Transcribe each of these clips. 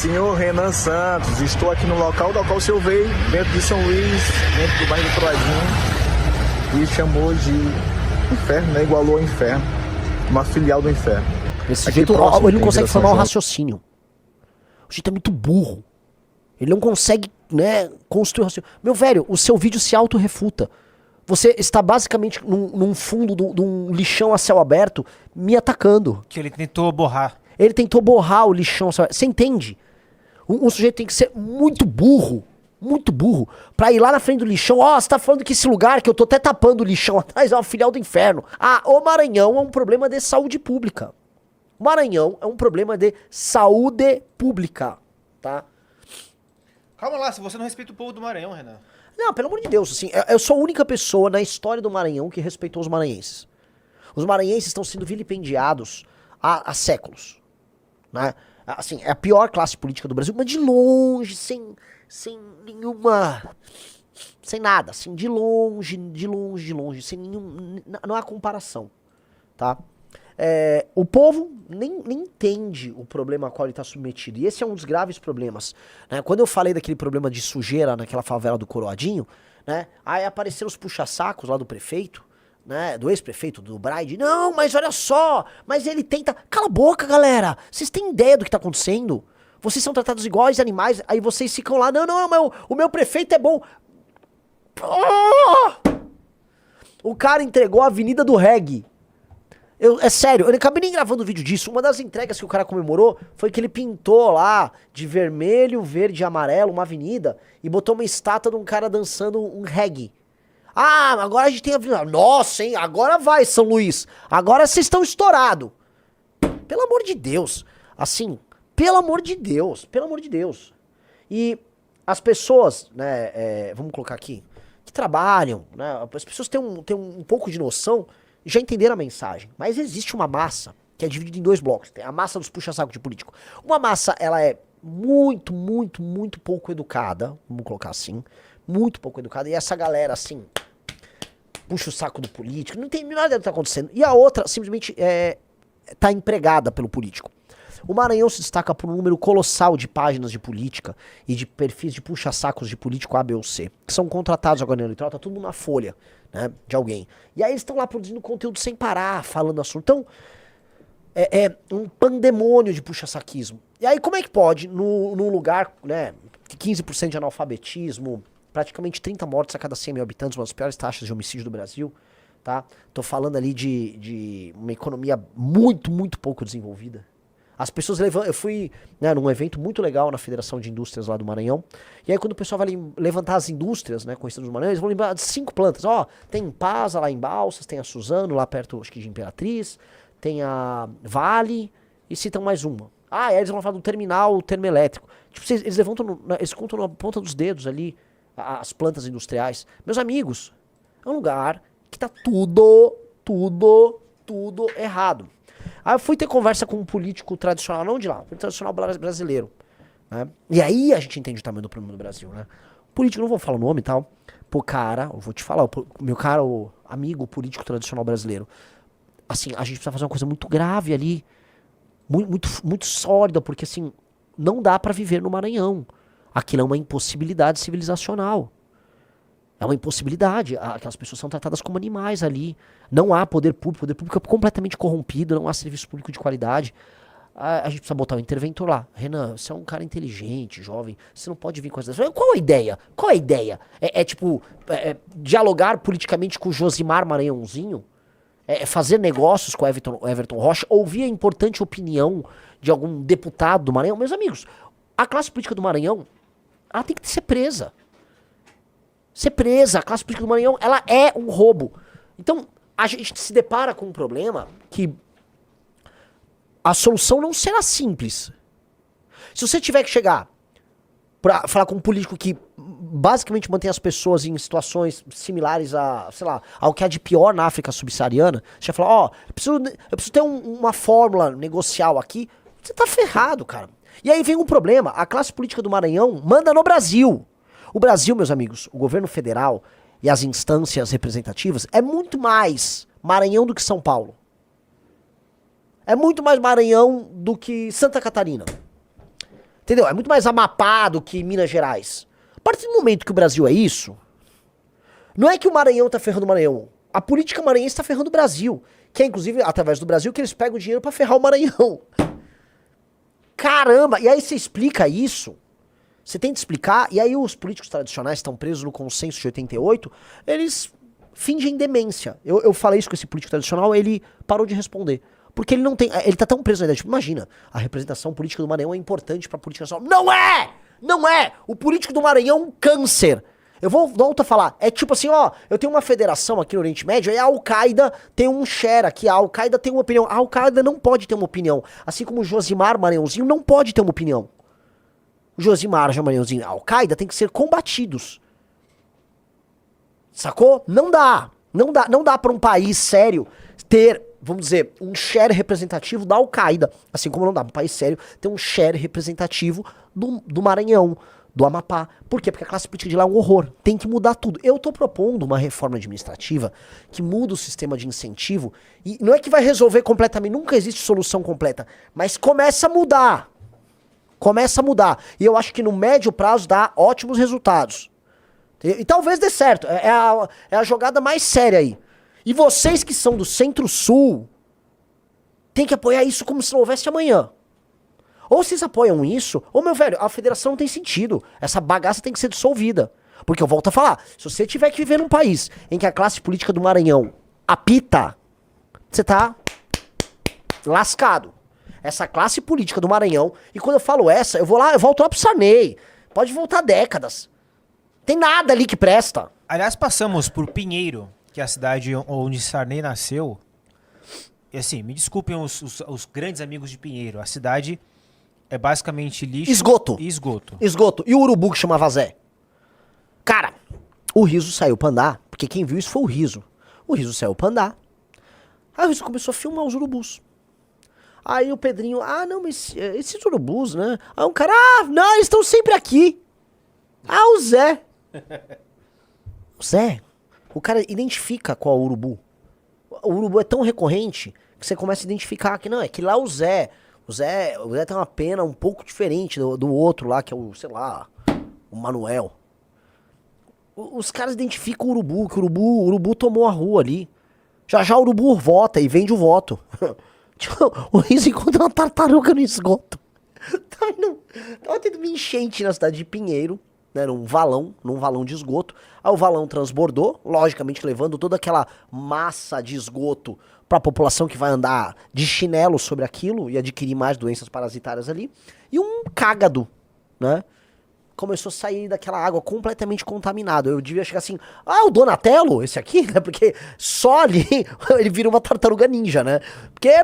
Senhor Renan Santos, estou aqui no local do qual o senhor veio, dentro de São Luís, dentro do bairro do Troadinho, e chamou de inferno, né? Igualou ao inferno, uma filial do inferno. Desse jeito, ele não consegue formar um raciocínio. O jeito é muito burro. Ele não consegue, né, construir um raciocínio. Meu velho, o seu vídeo se auto-refuta. Você está basicamente num fundo de um lixão a céu aberto me atacando. Que ele tentou borrar. Ele tentou borrar o lixão a céu aberto. Você entende? Um sujeito tem que ser muito burro, pra ir lá na frente do lixão. Ó, você tá falando que esse lugar que eu tô até tapando o lixão atrás é uma filial do inferno. Ah, o Maranhão é um problema de saúde pública. O Maranhão é um problema de saúde pública, tá? Calma lá, se você não respeita o povo do Maranhão, Renan. Não, pelo amor de Deus, assim, eu sou a única pessoa na história do Maranhão que respeitou os maranhenses. Os maranhenses estão sendo vilipendiados há séculos, né? Assim, é a pior classe política do Brasil, mas de longe, sem nenhuma... Sem nada, assim, de longe, sem nenhum... Não há comparação, tá? O povo nem entende o problema a qual ele está submetido. E esse é um dos graves problemas, né? Quando eu falei daquele problema de sujeira naquela favela do Coroadinho, né? Aí apareceram os puxa-sacos lá do prefeito, né? Do ex-prefeito, do Braide. Não, mas olha só, mas ele tenta... Cala a boca, galera! Vocês têm ideia do que está acontecendo? Vocês são tratados iguais animais, aí vocês ficam lá, não, o meu prefeito é bom. Oh! O cara entregou a Avenida do Reggae. É sério, eu acabei nem gravando vídeo disso. Uma das entregas que o cara comemorou foi que ele pintou lá de vermelho, verde e amarelo uma avenida e botou uma estátua de um cara dançando um reggae. Ah, agora a gente tem a avenida. Nossa, hein? Agora vai, São Luís. Agora vocês estão estourados. Pelo amor de Deus. Assim, pelo amor de Deus. E as pessoas, né, vamos colocar aqui, que trabalham, né, as pessoas têm um pouco de noção, já entenderam a mensagem, mas existe uma massa que é dividida em dois blocos. Tem a massa dos puxa-saco de político. Uma massa, ela é muito pouco educada, vamos colocar assim, muito pouco educada, e essa galera, assim, puxa o saco do político, não tem nada do que tá acontecendo. E a outra, simplesmente, tá empregada pelo político. O Maranhão se destaca por um número colossal de páginas de política e de perfis de puxa-sacos de político A, B ou C, que são contratados agora no eleitoral, tá tudo na folha, né, de alguém. E aí eles estão lá produzindo conteúdo sem parar, falando assunto. Então, é um pandemônio de puxa-saquismo. E aí como é que pode, num lugar, né, 15% de analfabetismo, praticamente 30 mortes a cada 100 mil habitantes, uma das piores taxas de homicídio do Brasil, tá? Tô falando ali de uma economia muito pouco desenvolvida. As pessoas levantam... Eu fui, né, num evento muito legal na Federação de Indústrias lá do Maranhão. E aí quando o pessoal vai levantar as indústrias, né, conhecidas do Maranhão, eles vão lembrar de 5 plantas. Ó, tem Pasa lá em Balsas, tem a Suzano lá perto, acho que de Imperatriz, tem a Vale e citam mais uma. Ah, aí eles vão falar do terminal termoelétrico. Tipo, eles levantam, eles contam na ponta dos dedos ali as plantas industriais. Meus amigos, é um lugar que tá tudo errado. Aí eu fui ter conversa com um político tradicional, não de lá, um tradicional brasileiro, né? E aí a gente entende o tamanho do problema do Brasil, né? Político, não vou falar o nome e tal. Pô, cara, eu vou te falar, meu cara, o amigo político tradicional brasileiro. Assim, a gente precisa fazer uma coisa muito grave ali, muito sólida, porque assim, não dá pra viver no Maranhão. Aquilo é uma impossibilidade civilizacional. É uma impossibilidade. Aquelas pessoas são tratadas como animais ali. Não há poder público é completamente corrompido, não há serviço público de qualidade. A gente precisa botar um interventor lá. Renan, você é um cara inteligente, jovem, você não pode vir com essas... Qual a ideia? Tipo, dialogar politicamente com o Josimar Maranhãozinho? Fazer negócios com o Everton Rocha? Ouvir a importante opinião de algum deputado do Maranhão? Meus amigos, a classe política do Maranhão, ela tem que ser presa. A classe política do Maranhão, ela é um roubo. Então, a gente se depara com um problema que a solução não será simples. Se você tiver que chegar pra falar com um político que basicamente mantém as pessoas em situações similares a, sei lá, ao que há de pior na África subsaariana, você vai falar, ó, eu preciso ter uma fórmula negocial aqui, você tá ferrado, cara. E aí vem um problema, a classe política do Maranhão manda no Brasil. O Brasil, meus amigos, o governo federal e as instâncias representativas é muito mais Maranhão do que São Paulo. É muito mais Maranhão do que Santa Catarina. Entendeu? É muito mais Amapá do que Minas Gerais. A partir do momento que o Brasil é isso, não é que o Maranhão tá ferrando o Maranhão. A política maranhense tá ferrando o Brasil. Que é, inclusive, através do Brasil, que eles pegam o dinheiro pra ferrar o Maranhão. Caramba! E aí você explica isso, você tenta explicar, e aí os políticos tradicionais estão presos no consenso de 88, eles fingem demência. Eu falei isso com esse político tradicional, ele parou de responder. Porque ele não tem. Ele tá tão preso na ideia. Tipo, imagina, a representação política do Maranhão é importante pra política nacional. Não é! Não é! O político do Maranhão é um câncer. Eu volto a falar. É tipo assim, ó, eu tenho uma federação aqui no Oriente Médio, e a Al-Qaeda tem um share aqui, a Al-Qaeda tem uma opinião. A Al-Qaeda não pode ter uma opinião. Assim como o Josimar Maranhãozinho não pode ter uma opinião. O Josimar Maranhãozinho e a Al-Qaeda tem que ser combatidos. Sacou? Não dá. Não dá pra um país sério ter, vamos dizer, um share representativo da Al-Qaeda. Assim como não dá pra um país sério ter um share representativo do Maranhão, do Amapá. Por quê? Porque a classe política de lá é um horror. Tem que mudar tudo. Eu tô propondo uma reforma administrativa que muda o sistema de incentivo e não é que vai resolver completamente, nunca existe solução completa, mas começa a mudar. Começa a mudar. E eu acho que no médio prazo dá ótimos resultados. E talvez dê certo. É a jogada mais séria aí. E vocês que são do Centro-Sul tem que apoiar isso como se não houvesse amanhã. Ou vocês apoiam isso, ou, meu velho, a federação não tem sentido. Essa bagaça tem que ser dissolvida. Porque eu volto a falar, se você tiver que viver num país em que a classe política do Maranhão apita, você tá lascado. Essa classe política do Maranhão, e quando eu falo essa, eu volto lá pro Sarney. Pode voltar décadas. Tem nada ali que presta. Aliás, passamos por Pinheiro, que é a cidade onde Sarney nasceu. E assim, me desculpem os grandes amigos de Pinheiro. A cidade é basicamente lixo Esgoto. e esgoto. Esgoto. E o urubu que chamava Zé? Cara, o Riso saiu pra andar, porque quem viu isso foi o Riso. O Riso saiu pra andar. Aí o Riso começou a filmar os urubus. Aí o Pedrinho, não, mas esses urubus, né? Aí um cara, não, eles estão sempre aqui. O Zé. O Zé, o cara identifica qual é o urubu. O urubu é tão recorrente que você começa a identificar que não, é que lá o Zé tem uma pena um pouco diferente do outro lá, que é o, sei lá, o Manuel. Os caras identificam o urubu, que o urubu tomou a rua ali. Já o urubu vota e vende o voto. O Riso encontra uma tartaruga no esgoto. Tava tendo uma enchente na cidade de Pinheiro, né, num valão de esgoto. Aí o valão transbordou, logicamente levando toda aquela massa de esgoto pra população que vai andar de chinelo sobre aquilo e adquirir mais doenças parasitárias ali. E um cágado, né, começou a sair daquela água completamente contaminado. Eu devia chegar assim, o Donatello, esse aqui, né, porque só ali ele vira uma tartaruga ninja, né, porque...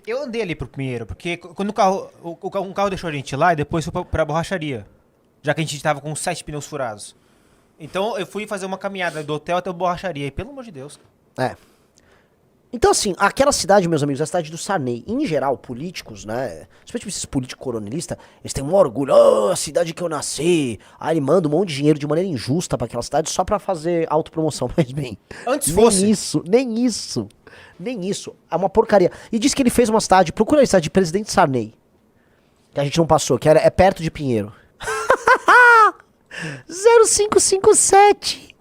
Eu andei ali pro Pinheiro, porque quando um carro deixou a gente lá e depois foi pra borracharia. Já que a gente tava com 7 pneus furados. Então eu fui fazer uma caminhada do hotel até a borracharia. E pelo amor de Deus. Então assim, aquela cidade, meus amigos, é a cidade do Sarney. Em geral, políticos, né? Especialmente esses políticos coronelistas, eles têm um orgulho. A cidade que eu nasci. Aí ele manda um monte de dinheiro de maneira injusta pra aquela cidade só pra fazer autopromoção. Mas bem, Antes fosse. Nem isso. É uma porcaria. E diz que ele fez uma cidade, procura a cidade de Presidente Sarney. Que a gente não passou, que é perto de Pinheiro. 0557.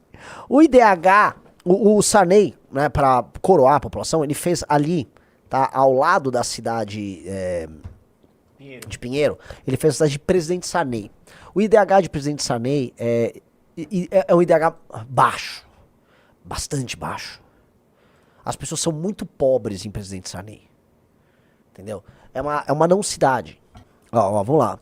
O IDH, o Sarney, né, pra coroar a população, ele fez ali, tá, ao lado da cidade de Pinheiro, ele fez a cidade de Presidente Sarney. O IDH de Presidente Sarney é um IDH baixo, bastante baixo. As pessoas são muito pobres em Presidente Sarney, entendeu? É uma não cidade. Vamos lá.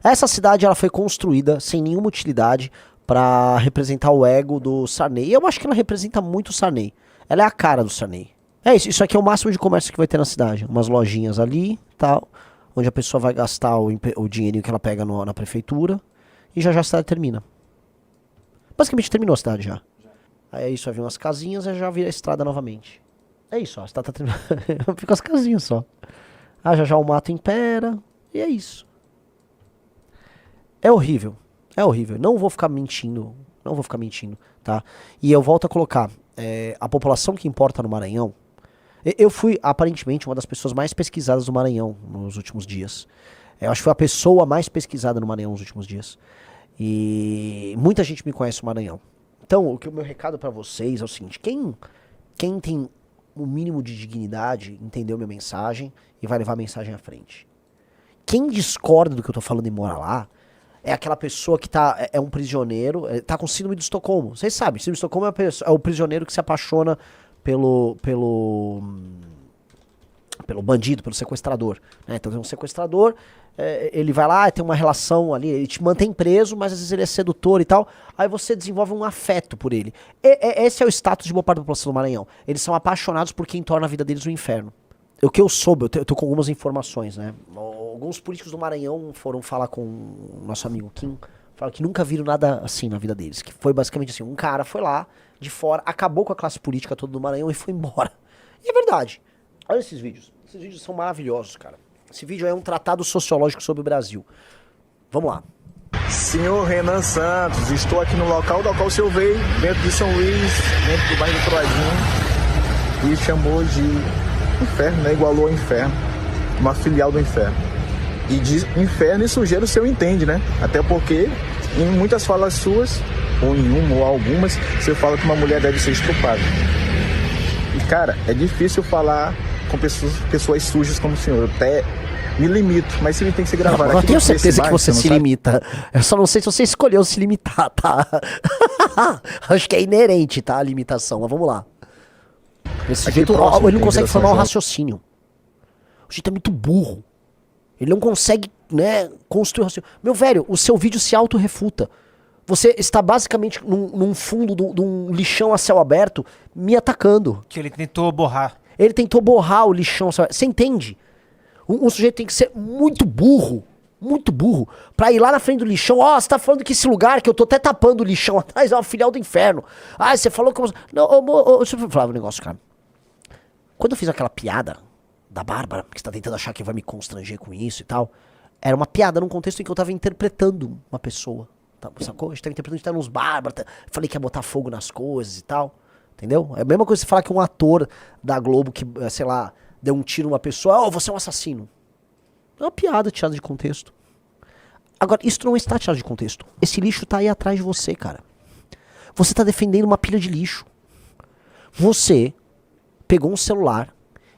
Essa cidade ela foi construída sem nenhuma utilidade pra representar o ego do Sarney. E eu acho que ela representa muito o Sarney. Ela é a cara do Sarney. É isso, isso aqui é o máximo de comércio que vai ter na cidade. Umas lojinhas ali, tal, onde a pessoa vai gastar o dinheirinho que ela pega na prefeitura. E já a cidade termina. Basicamente terminou a cidade já. Aí é isso, vai vir umas casinhas e já vira a estrada novamente. É isso, a estrada tá terminando. Fica as casinhas só. Já o mato impera. E é isso. É horrível. Não vou ficar mentindo, tá? E eu volto a colocar, a população que importa no Maranhão, eu fui aparentemente uma das pessoas mais pesquisadas do Maranhão nos últimos dias. Eu acho que foi a pessoa mais pesquisada no Maranhão nos últimos dias. E muita gente me conhece no Maranhão. Então, o meu recado pra vocês é o seguinte: quem tem o mínimo de dignidade entendeu minha mensagem e vai levar a mensagem à frente. Quem discorda do que eu tô falando e mora lá é aquela pessoa que é um prisioneiro, tá com síndrome de Estocolmo. Vocês sabem, síndrome de Estocolmo é o prisioneiro que se apaixona pelo bandido, pelo sequestrador. Né? Então tem um sequestrador, ele vai lá, tem uma relação ali, ele te mantém preso, mas às vezes ele é sedutor e tal. Aí você desenvolve um afeto por ele. Esse é o status de boa parte da população do Maranhão. Eles são apaixonados por quem torna a vida deles um inferno. O que eu soube, eu tô com algumas informações, né? Alguns políticos do Maranhão foram falar com o nosso amigo Kim, falaram que nunca viram nada assim na vida deles. Que foi basicamente assim, um cara foi lá, de fora, acabou com a classe política toda do Maranhão e foi embora. E é verdade. Olha esses vídeos. Esses vídeos são maravilhosos, cara. Esse vídeo é um tratado sociológico sobre o Brasil. Vamos lá. Senhor Renan Santos, estou aqui no local do qual o senhor veio, dentro de São Luís, dentro do bairro do Troadinho, e chamou de inferno, né? Igualou ao inferno, uma filial do inferno. E de inferno e sujeira o senhor entende, né? Até porque em muitas falas suas, ou em uma ou algumas, você fala que uma mulher deve ser estuprada. E cara, é difícil falar com pessoas sujas como o senhor. Eu até me limito, mas se ele tem que ser gravado. Eu tenho certeza que você se limita. Eu só não sei se você escolheu se limitar, tá? Acho que é inerente, tá? A limitação, mas vamos lá. Esse sujeito, ele não consegue formar um raciocínio. O sujeito é muito burro. Ele não consegue, né, construir um raciocínio. Meu velho, o seu vídeo se autorrefuta. Você está basicamente num fundo de um lixão a céu aberto me atacando. Que ele tentou borrar. Ele tentou borrar o lixão a céu aberto. Você entende? Um sujeito tem que ser muito burro, pra ir lá na frente do lixão. Ó, você tá falando que esse lugar que eu tô até tapando o lixão atrás é uma filial do inferno. Ah, você falou que... Não, deixa eu falar um negócio, cara. Quando eu fiz aquela piada da Bárbara, que você tá tentando achar que vai me constranger com isso e tal, era uma piada num contexto em que eu tava interpretando uma pessoa. Tá, sacou? A gente tava interpretando, a gente tava nos Bárbara, falei que ia botar fogo nas coisas e tal. Entendeu? É a mesma coisa que você falar que um ator da Globo que, sei lá, deu um tiro numa pessoa, você é um assassino. É uma piada tirada de contexto. Agora, isso não está tirado de contexto. Esse lixo tá aí atrás de você, cara. Você tá defendendo uma pilha de lixo. Você pegou um celular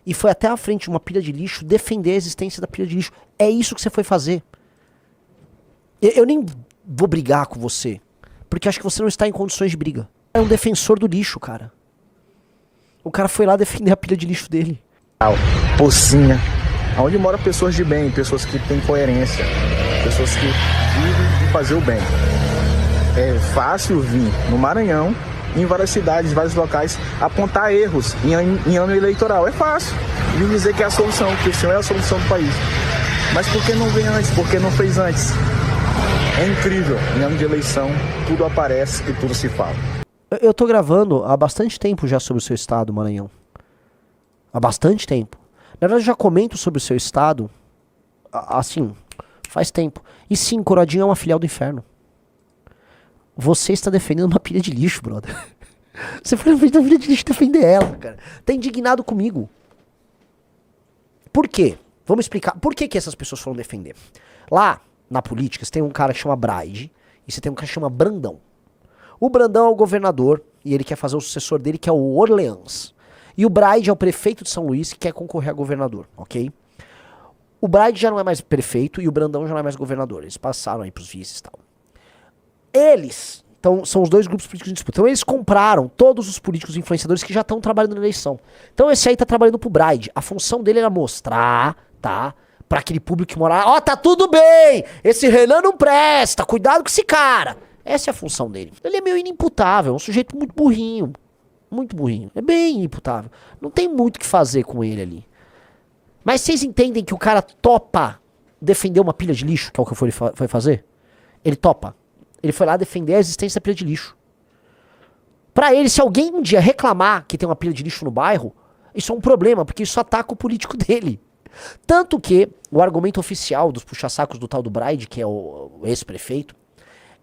e foi até a frente de uma pilha de lixo defender a existência da pilha de lixo. É isso que você foi fazer. Eu nem vou brigar com você, porque acho que você não está em condições de briga. É um defensor do lixo, cara. O cara foi lá defender a pilha de lixo dele. Pocinha, onde moram pessoas de bem, pessoas que têm coerência, pessoas que vivem de fazer o bem. É fácil vir no Maranhão, em várias cidades, vários locais, apontar erros em ano eleitoral. É fácil. E dizer que é a solução, que o senhor é a solução do país. Mas por que não vem antes? Por que não fez antes? É incrível, em ano de eleição, tudo aparece e tudo se fala. Eu tô gravando há bastante tempo já sobre o seu estado, Maranhão. Há bastante tempo. Na verdade, eu já comento sobre o seu estado, assim, faz tempo. E sim, Coradinho é uma filial do inferno. Você está defendendo uma pilha de lixo, brother. Você foi na frente da pilha de lixo defender ela, cara. Tá indignado comigo. Por quê? Vamos explicar. Por que essas pessoas foram defender? Lá, na política, você tem um cara que chama Braide e você tem um cara que chama Brandão. O Brandão é o governador e ele quer fazer o sucessor dele, que é o Orleans. E o Braide é o prefeito de São Luís que quer concorrer a governador, ok? O Braide já não é mais prefeito e o Brandão já não é mais governador. Eles passaram aí pros vices e tal. Eles, então, são os dois grupos políticos em disputa. Então eles compraram todos os políticos influenciadores que já estão trabalhando na eleição. Então esse aí tá trabalhando pro Braide. A função dele era mostrar, tá? Pra aquele público que mora lá, tá tudo bem! Esse Renan não presta, cuidado com esse cara! Essa é a função dele. Ele é meio inimputável, é um sujeito muito burrinho. Muito burrinho. É bem inimputável. Não tem muito o que fazer com ele ali. Mas vocês entendem que o cara topa defender uma pilha de lixo, que é o que foi fazer? Ele topa. Ele foi lá defender a existência da pilha de lixo. Pra ele, se alguém um dia reclamar que tem uma pilha de lixo no bairro, isso é um problema, porque isso ataca o político dele. Tanto que o argumento oficial dos puxa-sacos do tal do Braide, que é o ex-prefeito,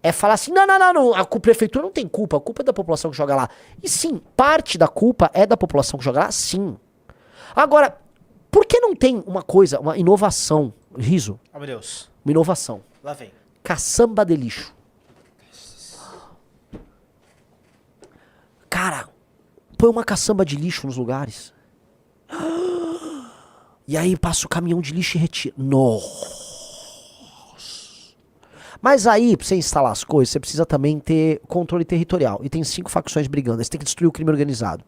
é falar assim, não, a prefeitura não tem culpa, a culpa é da população que joga lá. E sim, parte da culpa é da população que joga lá, sim. Agora, Por que não tem uma coisa, uma inovação, Riso, Oh, meu Deus. uma inovação, Lá vem. caçamba de lixo. Cara, põe uma caçamba de lixo nos lugares. E aí passa o caminhão de lixo e retira. Nossa. Mas aí, pra você instalar as coisas, você precisa também ter controle territorial. E tem 5 facções brigando. Aí você tem que destruir o crime organizado.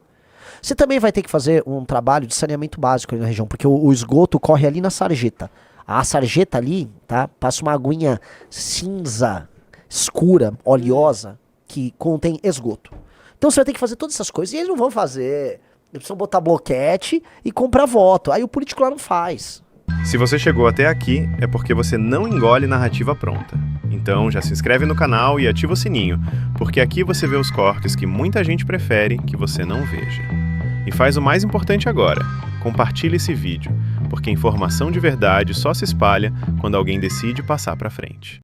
Você também vai ter que fazer um trabalho de saneamento básico ali na região, porque o esgoto corre ali na sarjeta. A sarjeta ali, tá? Passa uma aguinha cinza, escura, oleosa, que contém esgoto. Então você vai ter que fazer todas essas coisas. E eles não vão fazer. Eles precisam botar bloquete e comprar voto. Aí o político lá não faz. Se você chegou até aqui, é porque você não engole narrativa pronta. Então já se inscreve no canal e ativa o sininho, porque aqui você vê os cortes que muita gente prefere que você não veja. E faz o mais importante agora, compartilhe esse vídeo, porque informação de verdade só se espalha quando alguém decide passar pra frente.